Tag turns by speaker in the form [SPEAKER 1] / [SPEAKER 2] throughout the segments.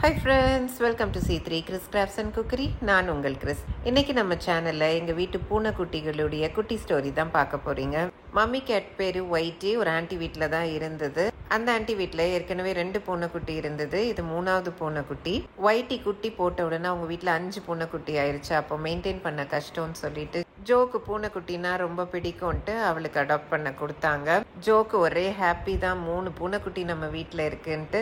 [SPEAKER 1] Hi friends, welcome to C3 Chris crafts and cookery. நான் உங்கள் Chris. இன்றைக்கி நம்ம சேனலில் எங்கள் வீட்டு பூனைக்குட்டிகளுடைய குட்டி ஸ்டோரி தான் பார்க்க போகிறீங்க. மம்மி கேட் பேர் ஒயிட்டி. ஒரு ஆண்டி வீட்டில் தான் இருந்தது. அந்த ஆண்டி வீட்டில் ஏற்கனவே 2 பூனைக்குட்டி இருந்தது. இது 3வது பூனைக்குட்டி. ஒயிட்டி குட்டி போட்ட உடனே அவங்க வீட்டில் 5 பூனைக்குட்டி ஆயிடுச்சு. அப்போ மெயின்டைன் பண்ண கஷ்டம்னு சொல்லிட்டு ஜோக்கு பூனைக்குட்டினா ரொம்ப பிடிக்கும்ன்ட்டு அவளுக்கு அடாப்ட் பண்ண கொடுத்தாங்க. ஜோக்கு ஒரே ஹாப்பி தான், 3 பூனைக்குட்டி நம்ம வீட்டில் இருக்குன்ட்டு.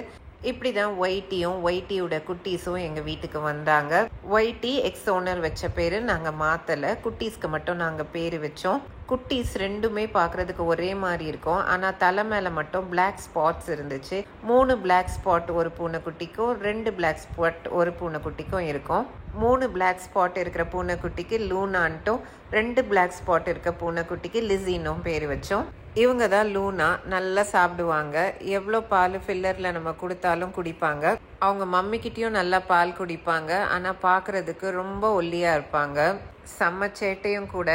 [SPEAKER 1] இப்படி தான் ஒயிட்டியோட குட்டீஸும் எங்கள் வீட்டுக்கு வந்தாங்க. ஒயிட்டி எக்ஸ் ஓனர் வச்ச பேர் நாங்கள் மாற்றலை. குட்டீஸ்க்கு மட்டும் நாங்கள் பேர் வச்சோம். குட்டீஸ் ரெண்டுமே பார்க்குறதுக்கு ஒரே மாதிரி இருக்கும். ஆனால் தலை மேலே மட்டும் பிளாக் ஸ்பாட்ஸ் இருந்துச்சு. 3 பிளாக் ஸ்பாட் ஒரு பூனைக்குட்டிக்கும், 2 பிளாக் ஸ்பாட் ஒரு பூனைக்குட்டிக்கும் இருக்கும். 3 பிளாக் ஸ்பாட் இருக்கிற பூனைக்குட்டிக்கு லூனான்ட்டும், 2 பிளாக் ஸ்பாட் இருக்க பூனைக்குட்டிக்கு லிசின்னும் பேர் வச்சோம். இவங்க தான் லூனா. நல்லா சாப்பிடுவாங்க. எவ்வளோ பால் ஃபில்லரில் நம்ம கொடுத்தாலும் குடிப்பாங்க. அவங்க மம்மிக்கிட்டேயும் நல்லா பால் குடிப்பாங்க. ஆனால் பார்க்குறதுக்கு ரொம்ப ஒல்லியாக இருப்பாங்க. செம்ம சேட்டையும் கூட.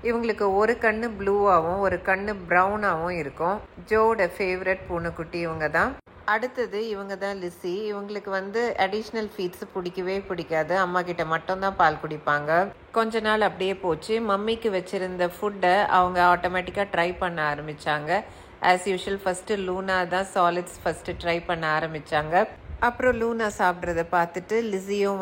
[SPEAKER 1] இவங்களுக்கு ஒரு கண்ணு ப்ளூவாகவும் ஒரு கண்ணு ப்ரௌனாகவும் இருக்கும். ஜோட ஃபேவரட் பூனைக்குட்டி இவங்க தான். அடுத்தது இவங்க தான் லிசி. இவங்களுக்கு அடிஷ்னல் ஃபீட்ஸ் பிடிக்கவே பிடிக்காது. அம்மா கிட்ட மட்டும்தான் பால் குடிப்பாங்க. கொஞ்ச நாள் அப்படியே போச்சு. மம்மிக்கு வச்சிருந்த ஃபுட்டை அவங்க ஆட்டோமேட்டிக்காக ட்ரை பண்ண ஆரம்பித்தாங்க. ஆஸ் யூஷுவல் ஃபஸ்ட்டு லூனா தான் சாலிட்ஸ் ஃபஸ்ட்டு ட்ரை பண்ண ஆரம்பித்தாங்க. அப்புறம் லூனா சாப்பிட்றத பார்த்துட்டு லிசியும்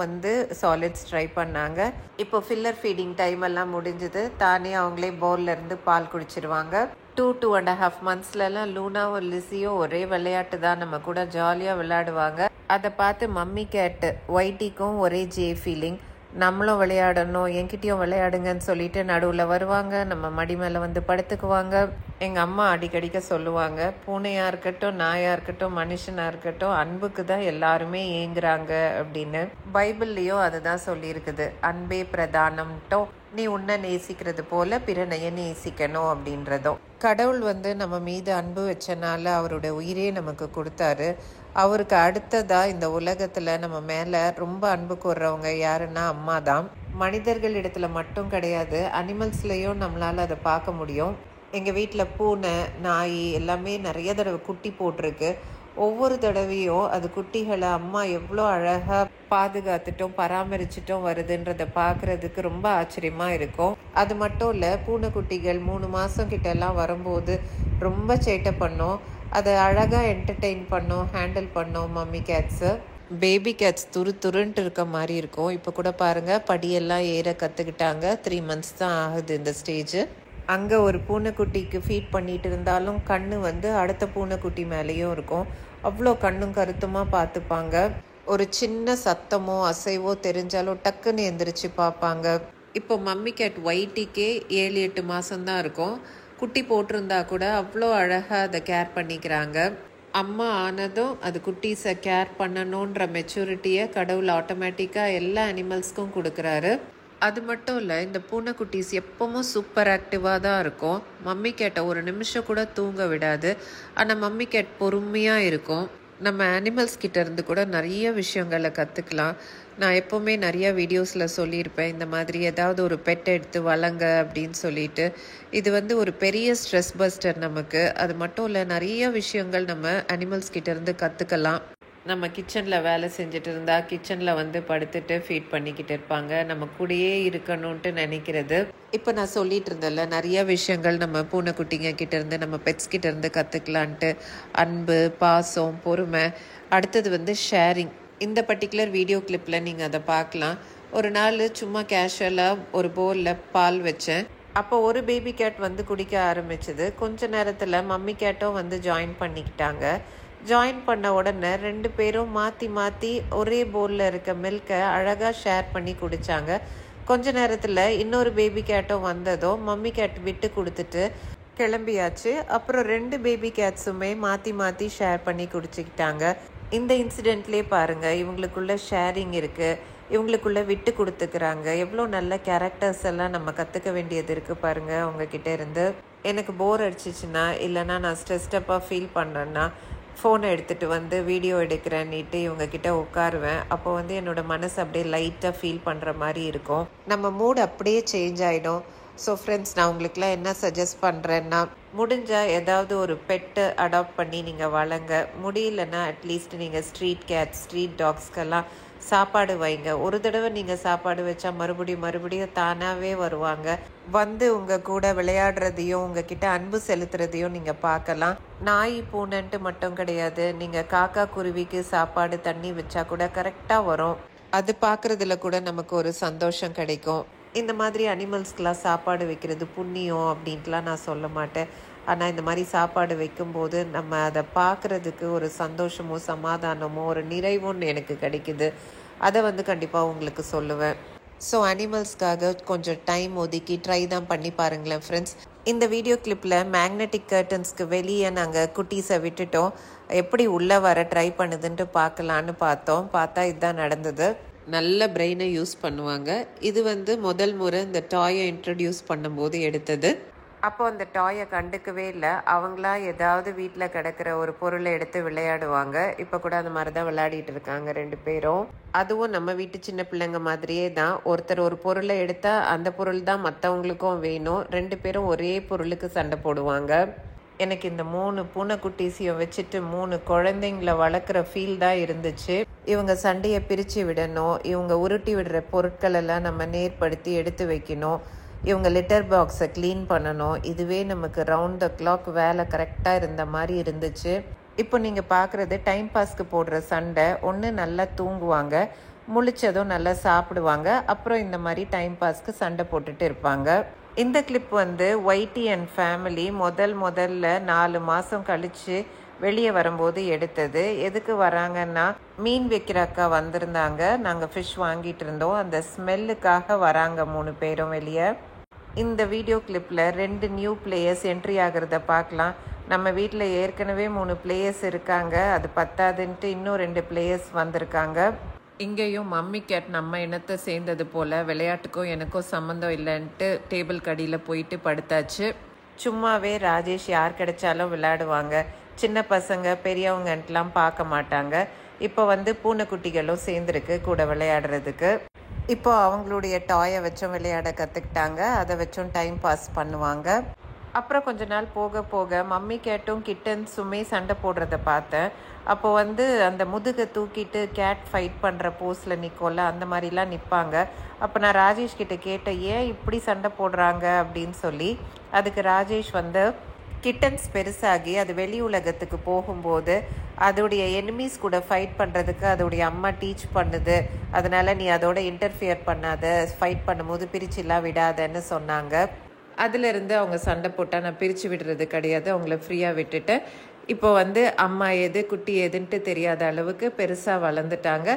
[SPEAKER 1] சாலிட்ஸ் ட்ரை பண்ணாங்க. இப்போ ஃபில்லர் ஃபீடிங் டைம் எல்லாம் முடிஞ்சது. தானே அவங்களே பவுல்லேருந்து பால் குடிச்சிருவாங்க. 2.5 மந்த்ஸ்லலாம் லூனாவும் லிசியும் ஒரே விளையாட்டு தான். நம்ம கூட ஜாலியாக விளையாடுவாங்க. அதை பார்த்து மம்மி கேட்டு ஒயிட்டிக்கும் ஒரே ஃபீலிங். நம்மளும் விளையாடணும், என்கிட்டயும் விளையாடுங்கன்னு சொல்லிட்டு நடுவில் வருவாங்க. நம்ம மடி மேலே படுத்துக்குவாங்க. எங்கள் அம்மா அடிக்கடிக்க சொல்லுவாங்க, பூனையாக இருக்கட்டும், நாயாக இருக்கட்டும், மனுஷனாக இருக்கட்டும், அன்புக்கு தான் எல்லாருமே ஏங்குறாங்க அப்படின்னு. பைபிள்லேயும் அதுதான் சொல்லியிருக்குது. அன்பே பிரதானம்ட்டோ, நீ உன்னை நேசிக்கிறது போல பிறனைய நேசிக்கணும் அப்படின்றதும். கடவுள் நம்ம மீது அன்பு வச்சனால அவருடைய உயிரே நமக்கு கொடுத்தாரு. அவருக்கு அடுத்ததா இந்த உலகத்துல நம்ம மேல ரொம்ப அன்பு கூர்றவங்க யாருன்னா அம்மா தான். மனிதர்கள் இடத்துல மட்டும் கிடையாது, அனிமல்ஸ்லயும் நம்மளால அதை பார்க்க முடியும். எங்க வீட்டில் பூனை, நாய் எல்லாமே நிறைய தடவை குட்டி போட்டிருக்கு. ஒவ்வொரு தடவையும் அது குட்டிகளை அம்மா எவ்வளோ அழகாக பாதுகாத்துட்டும் பராமரிச்சிட்டும் வருதுன்றதை பார்க்குறதுக்கு ரொம்ப ஆச்சரியமாக இருக்கும். அது மட்டும் இல்லை, பூனைக்குட்டிகள் 3 மாதம் கிட்டலாம் வரும்போது ரொம்ப சேட்டை பண்ணோம். அதை அழகாக என்டர்டெயின் பண்ணோம், ஹேண்டில் பண்ணோம் மம்மி கேட்ஸு. பேபி கேட்ஸ் துருன்ட்டு இருக்க மாதிரி இருக்கும். இப்போ கூட பாருங்கள், படியெல்லாம் ஏற கற்றுக்கிட்டாங்க. 3 மந்த்ஸ் தான் ஆகுது இந்த ஸ்டேஜு. அங்கே ஒரு பூனைக்குட்டிக்கு ஃபீட் பண்ணிட்டு இருந்தாலும் கண்ணு அடுத்த பூனைக்குட்டி மேலேயும் இருக்கும். அவ்வளோ கண்ணும் கருத்துமாக பார்த்துப்பாங்க. ஒரு சின்ன சத்தமோ அசைவோ தெரிஞ்சாலும் டக்குன்னு எந்திரிச்சு பார்ப்பாங்க. இப்போ மம்மி கேட் ஒயிட்டிக்கே 7-8 மாதம்தான் இருக்கும். குட்டி போட்டிருந்தா கூட அவ்வளோ அழகாக அதை கேர் பண்ணிக்கிறாங்க. அம்மா ஆனதும் அது குட்டீஸை கேர் பண்ணணுன்ற மெச்சூரிட்டியை கடவுள் ஆட்டோமேட்டிக்காக எல்லா அனிமல்ஸ்க்கும் கொடுக்குறாரு. அது மட்டும் இல்லை, இந்த பூனைக்குட்டீஸ் எப்பவும் சூப்பர் ஆக்டிவாக தான் இருக்கும். மம்மி கேட்டை ஒரு நிமிஷம் கூட தூங்க விடாது. ஆனால் மம்மி கேட் பொறுமையாக இருக்கும். நம்ம அனிமல்ஸ் கிட்ட இருந்து கூட நிறைய விஷயங்களை கற்றுக்கலாம். நான் எப்போவுமே நிறைய வீடியோஸில் சொல்லியிருப்பேன், இந்த மாதிரி ஏதாவது ஒரு பெட் எடுத்து வளங்க அப்படின்னு சொல்லிட்டு. இது ஒரு பெரிய ஸ்ட்ரெஸ் பஸ்டர் நமக்கு. அது மட்டும் இல்லை, நிறைய விஷயங்கள் நம்ம அனிமல்ஸ் கிட்ட இருந்து கற்றுக்கலாம். நம்ம கிச்சனில் வேலை செஞ்சுட்டு இருந்தால் கிச்சனில் படுத்துட்டு ஃபீட் பண்ணிக்கிட்டு இருப்பாங்க. நம்ம கூடயே இருக்கணும்ன்ட்டு நினைக்கிறது. இப்போ நான் சொல்லிட்டு இருந்தேன்ல, நிறைய விஷயங்கள் நம்ம பூனைக்குட்டிங்க கிட்டேருந்து நம்ம பெட்ஸ் கிட்டேருந்து கற்றுக்கலான்ட்டு. அன்பு, பாசம், பொறுமை. அடுத்தது ஷேரிங். இந்த பர்டிகுலர் வீடியோ கிளிப்பில் நீங்கள் அதை பார்க்கலாம். ஒரு நாள் சும்மா கேஷுவலாக ஒரு பவுலில் பால் வச்சேன். அப்போ ஒரு பேபி கேட் குடிக்க ஆரம்பிச்சது. கொஞ்ச நேரத்தில் மம்மி கேட்டும் ஜாயின் பண்ணிக்கிட்டாங்க. ஜாயின் பண்ண உடனே 2 பேரும் மாற்றி ஒரே பவுலில் இருக்க மில்கை அழகாக ஷேர் பண்ணி குடித்தாங்க. கொஞ்ச நேரத்தில் இன்னொரு பேபி கேட்டும் வந்ததும் மம்மி கேட் விட்டு கொடுத்துட்டு கிளம்பியாச்சு. அப்புறம் 2 பேபி கேட்ஸுமே மாற்றி ஷேர் பண்ணி குடிச்சிக்கிட்டாங்க. இந்த இன்சிடெண்ட்லேயே பாருங்கள், இவங்களுக்குள்ள ஷேரிங் இருக்குது, இவங்களுக்குள்ள விட்டு கொடுத்துக்கிறாங்க. எவ்வளோ நல்ல கேரக்டர்ஸ் எல்லாம் நம்ம கற்றுக்க வேண்டியது இருக்குது பாருங்கள் அவங்கக்கிட்ட இருந்து. எனக்கு போர் அடிச்சிச்சுன்னா, இல்லைனா நான் ஸ்ட்ரெஸ்டப்பாக ஃபீல் பண்ணுறேன்னா ஃபோனை எடுத்துகிட்டு வீடியோ எடுக்கிறேன்னிட்டு இவங்கக்கிட்ட உட்காருவேன். அப்போ என்னோட மனசு அப்படியே லைட்டாக ஃபீல் பண்ணுற மாதிரி இருக்கும். நம்ம மூட் அப்படியே சேஞ்ச் ஆகிடும். ஸோ ஃப்ரெண்ட்ஸ், நான் உங்களுக்குலாம் என்ன சஜஸ்ட் பண்ணுறேன்னா, முடிஞ்சா ஏதாவது ஒரு பெட்டை அடாப்ட் பண்ணி நீங்கள் வளங்க. முடியலன்னா அட்லீஸ்ட் நீங்கள் ஸ்ட்ரீட் கேட்ஸ், ஸ்ட்ரீட் டாக்ஸ்க்கெல்லாம் சாப்பாடு வைங்க. ஒரு தடவை நீங்கள் சாப்பாடு வச்சா மறுபடியும் தானாகவே வருவாங்க. வந்து உங்கள் கூட விளையாடுறதையும் உங்ககிட்ட அன்பு செலுத்துறதையும் நீங்கள் பார்க்கலாம். நாய் பூனைன்ட்டு மட்டும் கிடையாது, நீங்கள் காக்கா குருவிக்கு சாப்பாடு தண்ணி வச்சா கூட கரெக்டாக வரும். அது பார்க்குறதுல கூட நமக்கு ஒரு சந்தோஷம் கிடைக்கும். இந்த மாதிரி அனிமல்ஸ்க்கெலாம் சாப்பாடு வைக்கிறது புண்ணியம் அப்படின்ட்டுலாம் நான் சொல்ல மாட்டேன். ஆனால் இந்த மாதிரி சாப்பாடு வைக்கும்போது நம்ம அதை பார்க்குறதுக்கு ஒரு சந்தோஷமோ சமாதானமோ ஒரு நிறைவும் எனக்கு கிடைக்குது. அதை கண்டிப்பாக உங்களுக்கு சொல்லுவேன். ஸோ அனிமல்ஸ்க்காக கொஞ்சம் டைம் ஒதுக்கி ட்ரை தான் பண்ணி பாருங்களேன் ஃப்ரெண்ட்ஸ். இந்த வீடியோ கிளிப்பில் மேக்னெட்டிக் கர்டன்ஸ்க்கு வெளியே நாங்கள் குட்டீஸை விட்டுட்டோம். எப்படி உள்ளே வர ட்ரை பண்ணுதுன்ட்டு பார்க்கலான்னு பார்த்தா இதுதான் நடந்தது. நல்ல பிரெயினை யூஸ் பண்ணுவாங்க. இது முதல் முறை இந்த டாயை இன்ட்ரடியூஸ் பண்ணும்போது எடுத்தது. அப்போ அந்த டாயை கண்டுக்கவே இல்லை. அவங்களா ஏதாவது வீட்டில் கிடக்கிற ஒரு பொருளை எடுத்து விளையாடுவாங்க. இப்போ கூட அந்த மாதிரி தான் விளையாடிட்டு இருக்காங்க 2 பேரும். அதுவும் நம்ம வீட்டு சின்ன பிள்ளைங்க மாதிரியே தான். ஒருத்தர் ஒரு பொருளை எடுத்தால் அந்த பொருள் தான் மற்றவங்களுக்கும் வேணும். 2 பேரும் ஒரே பொருளுக்கு சண்டை போடுவாங்க. எனக்கு இந்த 3 பூனைக்குட்டீஸையும் வச்சுட்டு 3 குழந்தைங்கள வளர்க்குற ஃபீல் தான் இருந்துச்சு. இவங்க சண்டையை பிரித்து விடணும். இவங்க உருட்டி விடுற பொருட்கள் எல்லாம் நம்ம நேர்படுத்தி எடுத்து வைக்கணும். இவங்க லிட்டர் பாக்ஸை க்ளீன் பண்ணணும். இதுவே நமக்கு ரவுண்ட் த கிளாக் வேலை கரெக்டாக இருந்த மாதிரி இருந்துச்சு. இப்போ நீங்கள் பார்க்குறது டைம் பாஸ்க்கு போடுற சண்டை. ஒன்று நல்லா தூங்குவாங்க, முழிச்சதும் நல்லா சாப்பிடுவாங்க, அப்புறம் இந்த மாதிரி டைம் பாஸ்க்கு சண்டை போட்டுட்டு இருப்பாங்க. இந்த கிளிப் ஒயிட்டி அண்ட் ஃபேமிலி முதல்ல 4 மாதம் கழித்து வெளியே வரும்போது எடுத்தது. எதுக்கு வராங்கன்னா, மீன் வைக்கிற அக்கா வந்திருந்தாங்க. நாங்கள் ஃபிஷ் வாங்கிட்டு இருந்தோம். அந்த ஸ்மெல்லுக்காக வராங்க 3 பேரும் வெளியே. இந்த வீடியோ கிளிப்பில் 2 நியூ பிளேயர்ஸ் என்ட்ரி ஆகிறத பார்க்கலாம். நம்ம வீட்டில் ஏற்கனவே 3 பிளேயர்ஸ் இருக்காங்க. அது பத்தாதுன்ட்டு இன்னும் 2 பிளேயர்ஸ் வந்திருக்காங்க. இங்கேயும் மம்மி கேட் நம்ம இனத்தை சேர்ந்தது போல் விளையாட்டுக்கும் எனக்கும் சம்மந்தம் இல்லைன்ட்டு டேபிள் கடியில் போயிட்டு படுத்தாச்சு. சும்மாவே ராஜேஷ் யார் கிடைச்சாலும் விளையாடுவாங்க. சின்ன பசங்க பெரியவங்கன்ட்டுலாம் பார்க்க மாட்டாங்க. இப்போ பூனைக்குட்டிகளும் சேர்ந்துருக்கு கூட விளையாடுறதுக்கு. இப்போ அவங்களுடைய டாயை வச்சும் விளையாட கற்றுக்கிட்டாங்க. அதை வச்சும் டைம் பாஸ் பண்ணுவாங்க. அப்புறம் கொஞ்ச நாள் போக போக மம்மி கேட்டும் கிட்டன்ஸுமே சண்டை போடுறத பார்த்தேன். அப்போ அந்த முதுகை தூக்கிட்டு கேட் ஃபைட் பண்ணுற போஸில் நிற்கோல, அந்த மாதிரிலாம் நிற்பாங்க. அப்போ நான் ராஜேஷ் கிட்ட கேட்டேன், ஏன் இப்படி சண்டை போடுறாங்க அப்படின்னு சொல்லி. அதுக்கு ராஜேஷ் கிட்டன்ஸ் பெருசாகி அது வெளி உலகத்துக்கு போகும்போது அதோடைய எனிமீஸ் கூட ஃபைட் பண்ணுறதுக்கு அதோடைய அம்மா டீச் பண்ணுது. அதனால் நீ அதோட இன்டர்ஃபியர் பண்ணாத, ஃபைட் பண்ணும்போது பிரிச்சுலாம் விடாதன்னு சொன்னாங்க. அதிலிருந்து அவங்க சண்டை போட்டால் நான் பிரித்து விடுறது கிடையாது, அவங்கள ஃப்ரீயாக விட்டுட்டேன். இப்போ அம்மா எது குட்டி எதுன்ட்டு தெரியாத அளவுக்கு பெருசாக வளர்ந்துட்டாங்க.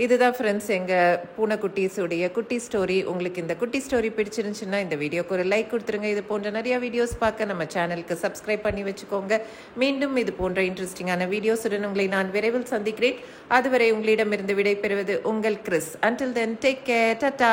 [SPEAKER 1] இதுதான் ஃப்ரெண்ட்ஸ் எங்கள் பூனைக்குட்டீஸுடைய குட்டி ஸ்டோரி. உங்களுக்கு இந்த குட்டி ஸ்டோரி பிடிச்சிருந்துச்சுன்னா இந்த வீடியோக்கு ஒரு லைக் கொடுத்துருங்க. இது போன்ற நிறையா வீடியோஸ் பார்க்க நம்ம சேனலுக்கு சப்ஸ்கிரைப் பண்ணி வச்சுக்கோங்க. மீண்டும் இது போன்ற இன்ட்ரெஸ்டிங்கான வீடியோஸுடன் உங்களை நான் விரைவில் சந்திக்கிறேன். அதுவரை உங்களிடமிருந்து விடை பெறுவது உங்கள் Chris. Until then, take care. Ta-ta.